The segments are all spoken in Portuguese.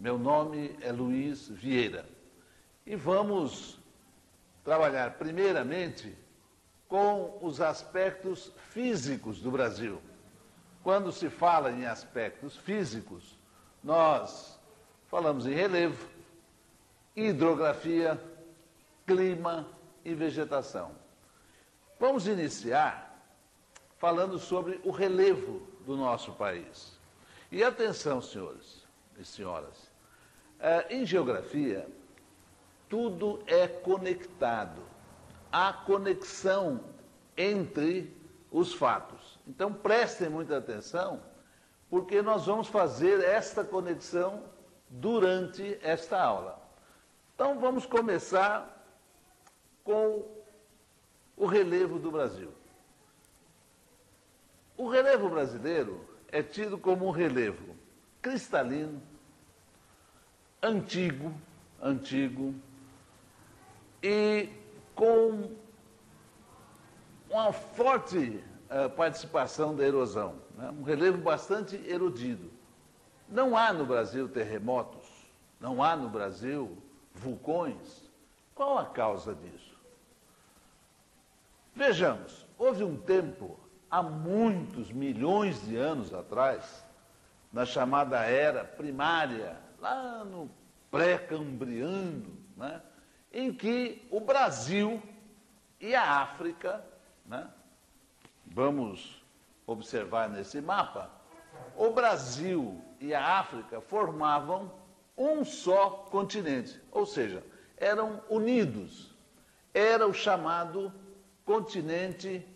Meu nome é Luiz Vieira e vamos trabalhar primeiramente com os aspectos físicos do Brasil. Quando se fala em aspectos físicos, nós falamos em relevo, hidrografia, clima e vegetação. Vamos iniciar falando sobre o relevo do nosso país. E atenção, senhores e senhoras, em geografia, tudo é conectado. Há conexão entre os fatos. Então, prestem muita atenção, porque nós vamos fazer esta conexão durante esta aula. Então, vamos começar com o relevo do Brasil. O relevo brasileiro é tido como um relevo cristalino, antigo e com uma forte participação da erosão, né? Um relevo bastante erodido. Não há no Brasil terremotos, não há no Brasil vulcões. Qual a causa disso? Vejamos, houve um tempo, há muitos milhões de anos atrás, na chamada Era Primária, lá no pré-cambriano, né, em que o Brasil e a África, né, vamos observar nesse mapa, o Brasil e a África formavam um só continente, ou seja, eram unidos. Era o chamado continente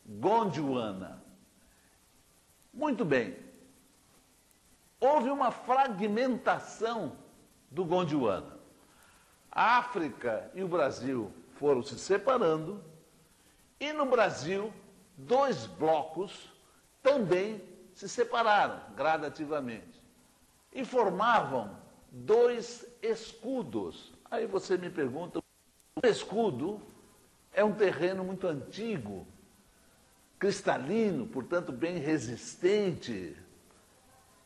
Gondwana. Muito bem. Houve uma fragmentação do Gondwana. A África e o Brasil foram se separando e no Brasil, dois blocos também se separaram gradativamente e formavam dois escudos. Aí você me pergunta, o escudo é um terreno muito antigo, cristalino, portanto bem resistente,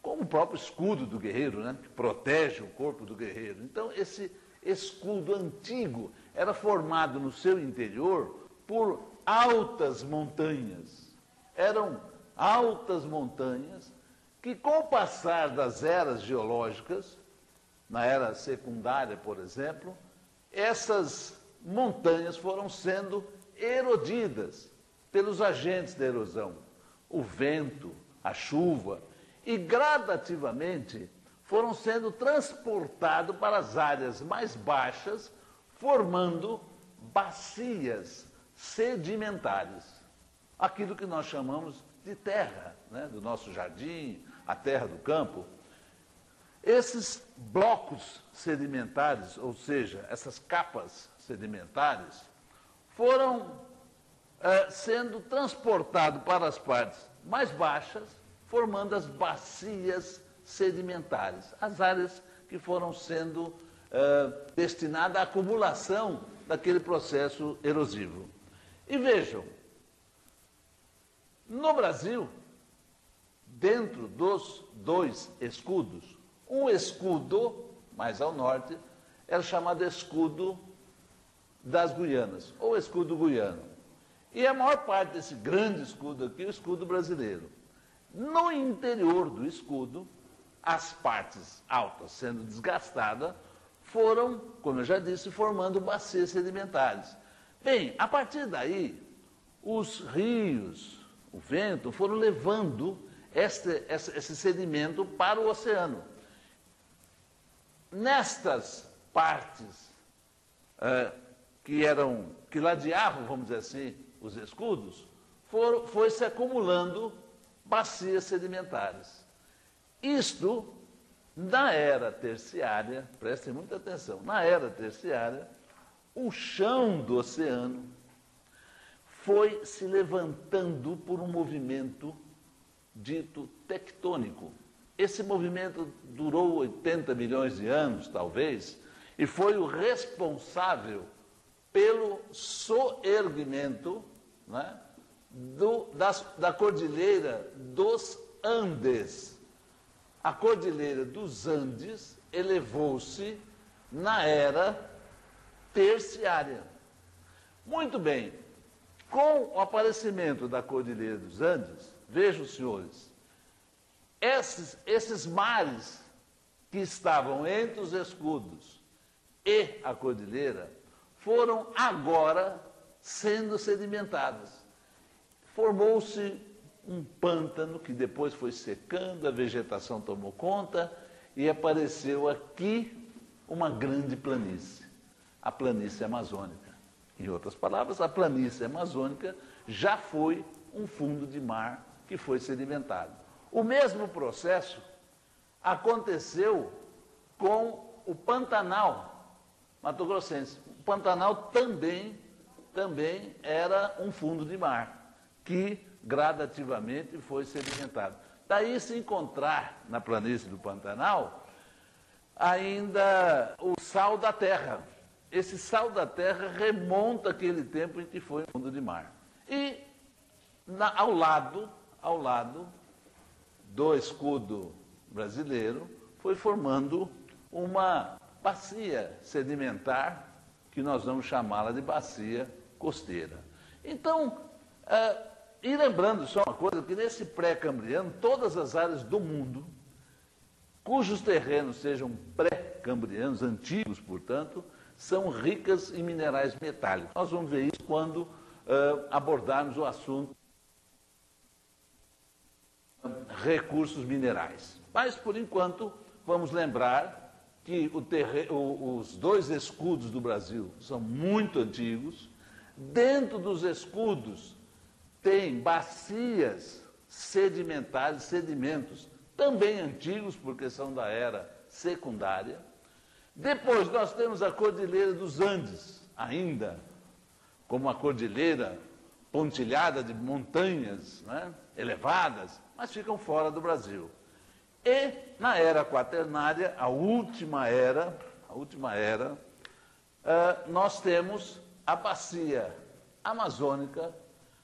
como o próprio escudo do guerreiro, né, que protege o corpo do guerreiro. Então, esse escudo antigo era formado no seu interior por altas montanhas. Eram altas montanhas que, com o passar das eras geológicas, na era secundária, por exemplo, essas montanhas foram sendo erodidas pelos agentes da erosão, o vento, a chuva, e gradativamente foram sendo transportados para as áreas mais baixas, formando bacias sedimentares. Aquilo que nós chamamos de terra, né, do nosso jardim, a terra do campo. Esses blocos sedimentares, ou seja, essas capas sedimentares, foram sendo transportados para as partes mais baixas, formando as bacias sedimentares, as áreas que foram sendo destinadas à acumulação daquele processo erosivo. E vejam, no Brasil, dentro dos dois escudos, um escudo, mais ao norte, era chamado escudo das Guianas, ou escudo guiano. E a maior parte desse grande escudo aqui é o escudo brasileiro. No interior do escudo, as partes altas sendo desgastadas, foram, como eu já disse, formando bacias sedimentares. Bem, a partir daí, os rios, o vento, foram levando esse sedimento para o oceano. Nestas partes que ladeavam, vamos dizer assim, os escudos, foi se acumulando bacias sedimentares. Isto, na era terciária, prestem muita atenção, na era terciária, o chão do oceano foi se levantando por um movimento dito tectônico. Esse movimento durou 80 milhões de anos, talvez, e foi o responsável pelo soerguimento, né, da Cordilheira dos Andes. A Cordilheira dos Andes elevou-se na era terciária. Muito bem, com o aparecimento da Cordilheira dos Andes, vejam, senhores, esses mares que estavam entre os escudos e a cordilheira foram agora sendo sedimentados. Formou-se um pântano que depois foi secando, a vegetação tomou conta e apareceu aqui uma grande planície, a planície amazônica. Em outras palavras, a planície amazônica já foi um fundo de mar que foi sedimentado. O mesmo processo aconteceu com o Pantanal mato-grossense. O Pantanal também era um fundo de mar, que gradativamente foi sedimentado. Daí se encontrar na planície do Pantanal ainda o sal da terra. Esse sal da terra remonta aquele tempo em que foi um fundo de mar. E ao lado do escudo brasileiro foi formando uma bacia sedimentar, que nós vamos chamá-la de bacia costeira. Então, e lembrando só uma coisa, que nesse pré-cambriano, todas as áreas do mundo, cujos terrenos sejam pré-cambrianos, antigos, portanto, são ricas em minerais metálicos. Nós vamos ver isso quando abordarmos o assunto recursos minerais. Mas, por enquanto, vamos lembrar que os dois escudos do Brasil são muito antigos. Dentro dos escudos tem bacias sedimentares, sedimentos também antigos, porque são da era secundária. Depois nós temos a Cordilheira dos Andes, ainda como uma cordilheira pontilhada de montanhas, né, elevadas, mas ficam fora do Brasil. E na era quaternária, a última era, nós temos a bacia amazônica,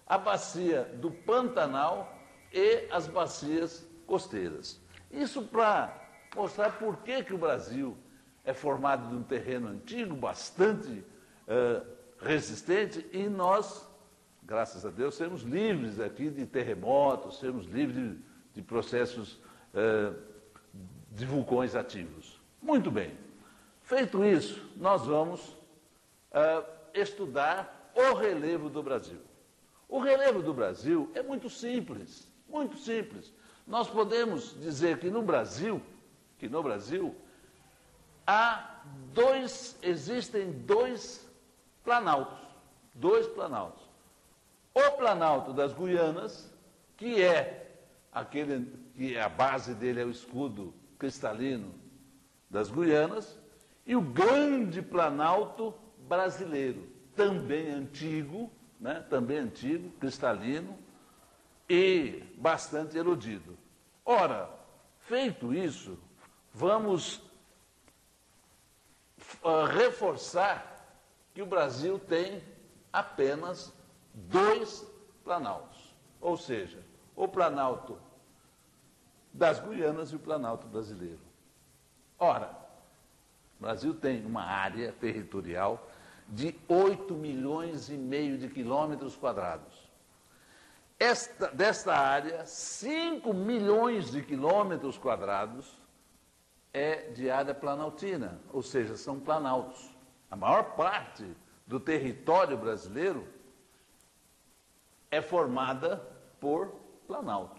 a bacia do Pantanal e as bacias costeiras. Isso para mostrar por que o Brasil é formado de um terreno antigo, bastante resistente, e nós, graças a Deus, sermos livres aqui de terremotos, sermos livres de processos de vulcões ativos. Muito bem. Feito isso, nós vamos estudar o relevo do Brasil. O relevo do Brasil é muito simples, muito simples. Nós podemos dizer que no Brasil existem dois planaltos. O Planalto das Guianas, que a base dele é o escudo cristalino das Guianas, e o Grande Planalto brasileiro, também antigo, cristalino e bastante erodido. Ora, feito isso, vamos reforçar que o Brasil tem apenas dois planaltos, ou seja, o Planalto das Guianas e o Planalto brasileiro. Ora, o Brasil tem uma área territorial de 8,5 milhões de quilômetros quadrados. Desta área, 5 milhões de quilômetros quadrados é de área planaltina, ou seja, são planaltos. A maior parte do território brasileiro é formada por planalto.